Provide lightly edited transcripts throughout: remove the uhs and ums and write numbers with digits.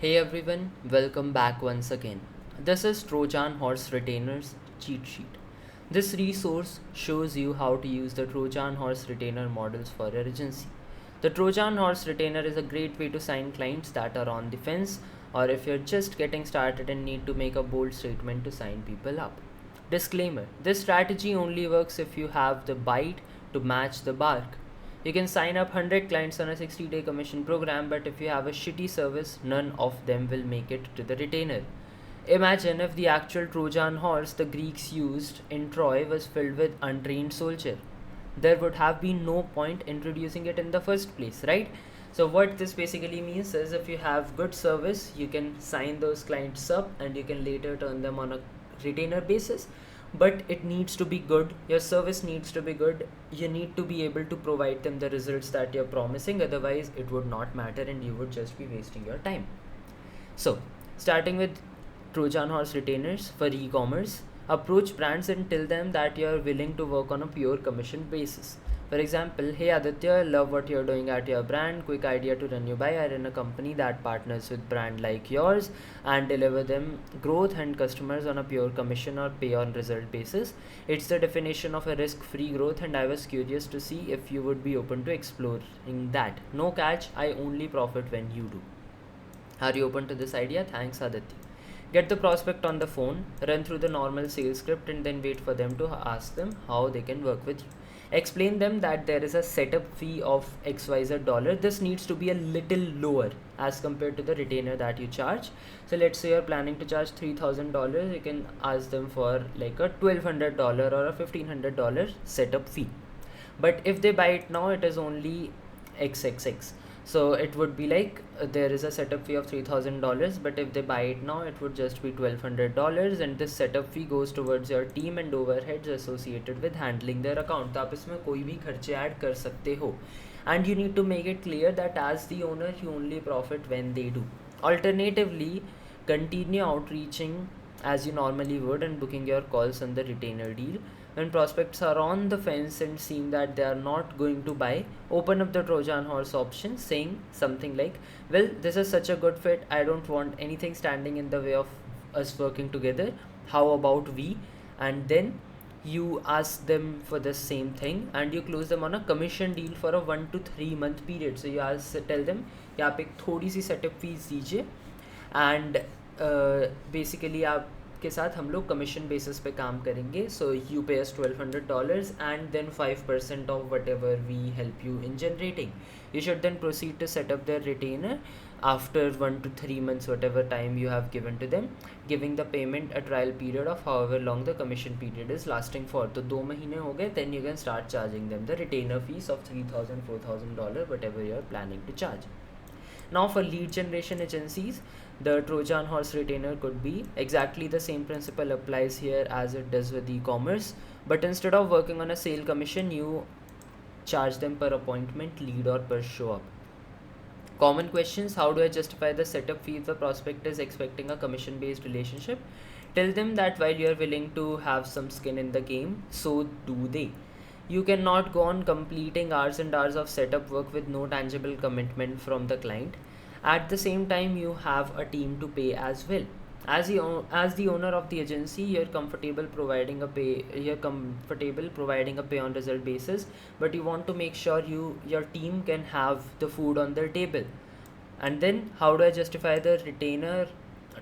Hey everyone, welcome back once again. This is Trojan Horse Retainers cheat sheet. This resource shows you how to use the Trojan Horse Retainer models for your agency. The Trojan Horse Retainer is a great way to sign clients that are on the fence, or if you're just getting started and need to make a bold statement to sign people up. Disclaimer: this strategy only works if you have the bite to match the bark. You can sign up 100 clients on a 60-day commission program, but if you have a shitty service, none of them will make it to the retainer. Imagine if the actual Trojan horse the Greeks used in Troy was filled with untrained soldier. There would have been no point introducing it in the first place, right? So what this basically means is if you have good service, you can sign those clients up and you can later turn them on a retainer basis, but it needs to be good. Your service needs to be good. You need to be able to provide them the results that you're promising, otherwise it would not matter and you would just be wasting your time. So starting with Trojan horse retainers for e-commerce, approach brands and tell them that you're willing to work on a pure commission basis. For example, hey Aditya, love what you're doing at your brand. Quick idea to run you by. I run a company that partners with brand like yours and deliver them growth and customers on a pure commission or pay on result basis. It's the definition of a risk-free growth and I was curious to see if you would be open to exploring that. No catch, I only profit when you do. Are you open to this idea? Thanks Aditya. Get the prospect on the phone, run through the normal sales script and then wait for them to ask them how they can work with you. Explain them that there is a setup fee of XYZ dollar. This needs to be a little lower as compared to the retainer that you charge. So let's say you're planning to charge $3,000, you can ask them for like a $1,200 or a $1,500 setup fee. But if they buy it now, it is only XXX. So it would be like there is a setup fee of $3,000, but if they buy it now, it would just be $1,200, and this setup fee goes towards your team and overheads associated with handling their account. तो आप इसमें कोई भी खर्चे add कर सकते हो, and you need to make it clear that as the owner you only profit when they do. Alternatively, continue outreaching as you normally would and booking your calls on the retainer deal. When prospects are on the fence and seem that they are not going to buy, open up the Trojan horse option, saying something like, well, this is such a good fit, I don't want anything standing in the way of us working together, how about we? And then you ask them for the same thing and you close them on a commission deal for a 1 to 3 month period. So you tell them यहाँ पे एक थोड़ी सी setup fees दीजिए and basically आपके साथ हम लोग commission basis पे काम करेंगे. So you pay us $1,200 and then 5% of whatever we help you in generating. You should then proceed to set up their retainer after 1 to 3 months, whatever time you have given to them, giving the payment a trial period of however long the commission period is lasting for. तो 2 महीने हो गए, then you can start charging them the retainer fees of $3,000, $4,000, whatever you are planning to charge. Now for lead generation agencies, the Trojan horse retainer could be exactly the same principle applies here as it does with e-commerce, but instead of working on a sale commission, you charge them per appointment, lead or per show up. Common questions: how do I justify the setup fee if the prospect is expecting a commission based relationship? Tell them that while you are willing to have some skin in the game, so do they. You cannot go on completing hours and hours of setup work with no tangible commitment from the client. At the same time, you have a team to pay as well. As the owner of the agency, you're comfortable providing a pay on result basis, but you want to make sure your team can have the food on their table. And then how do I justify the retainer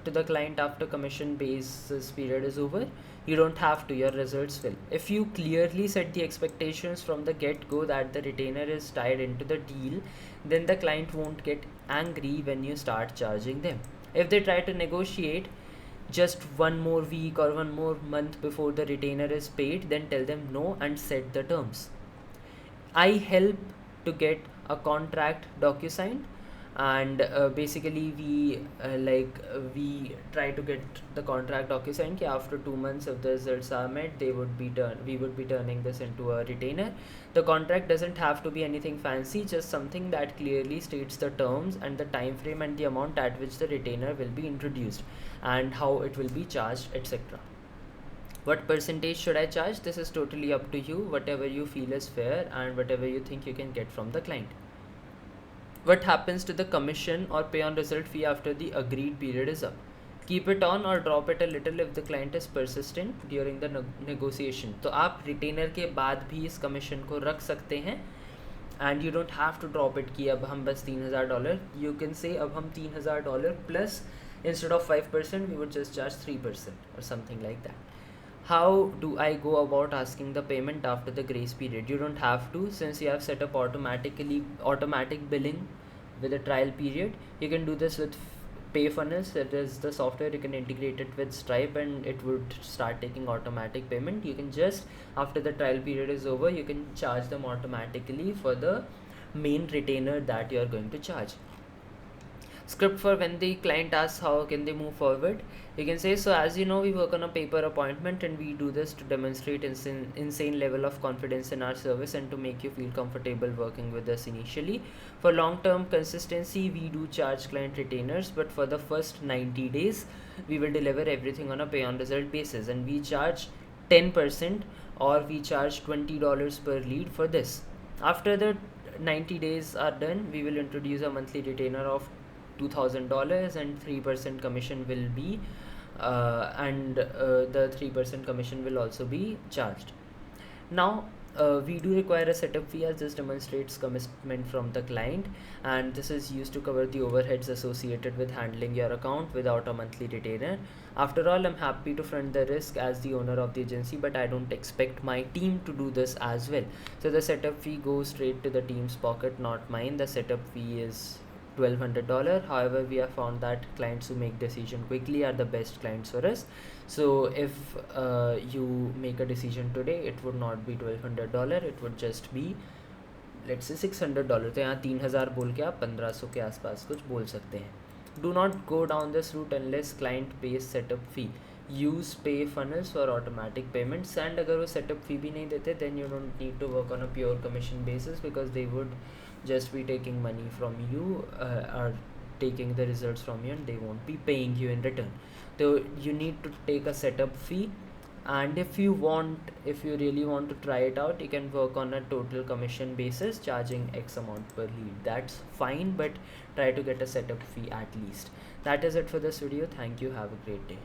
to the client after commission basis period is over? You don't have to, your results will. If you clearly set the expectations from the get-go that the retainer is tied into the deal, then the client won't get angry when you start charging them. If they try to negotiate just one more week or one more month before the retainer is paid, then tell them no and set the terms. I help to get a contract DocuSign, and basically we try to get the contract DocuSign कि after 2 months if the results are met, we would be turning this into a retainer. The contract doesn't have to be anything fancy, just something that clearly states the terms and the time frame and the amount at which the retainer will be introduced and how it will be charged, etc. What percentage should I charge? This is totally up to you, whatever you feel is fair and whatever you think you can get from the client. What happens to the commission or pay on result fee after the agreed period is up? Keep it on or drop it a little if the client is persistent during the negotiation. तो आप retainer के बाद भी इस commission को रख सकते हैं, and you don't have to drop it कि अब हम बस $3000, यू कैन से अब हम $3000 plus instead of 5% we would just charge 3% or something like that. How do I go about asking the payment after the grace period? You don't have to, since you have set up automatic billing with a trial period. You can do this with PayFunnels. It is the software, you can integrate it with Stripe and it would start taking automatic payment. You can just, after the trial period is over, you can charge them automatically for the main retainer that you are going to charge. Script for when the client asks how can they move forward, you can say, so as you know, we work on a paper appointment and we do this to demonstrate insane level of confidence in our service and to make you feel comfortable working with us initially. For long-term consistency, we do charge client retainers, but for the first 90 days we will deliver everything on a pay on result basis, and we charge 10% or we charge $20 per lead for this. After the 90 days are done, we will introduce a monthly retainer of $2,000 and 3% commission will be the 3% commission will also be charged. Now we do require a setup fee, as this demonstrates commitment from the client, and this is used to cover the overheads associated with handling your account without a monthly retainer. After all, I'm happy to front the risk as the owner of the agency, but I don't expect my team to do this as well. So the setup fee goes straight to the team's pocket, not mine. The setup fee is $1,200. However, we have found that clients who make decision quickly are the best clients for us. So if you make a decision today, it would not be $1,200, it would just be, let's say, $600. तो यहाँ 3000 बोल के आप 1500 के आसपास कुछ बोल सकते हैं. Do not go down this route unless client pays setup fee. Use PayFunnels for automatic payments, and अगर वो setup fee भी नहीं देते, then you don't need to work on a pure commission basis, because they would just be taking money from you or taking the results from you, and they won't be paying you in return. So you need to take a setup fee, and if you really want to try it out, you can work on a total commission basis, charging X amount per lead. That's fine, but try to get a setup fee at least. That is it for this video. Thank you. Have a great day.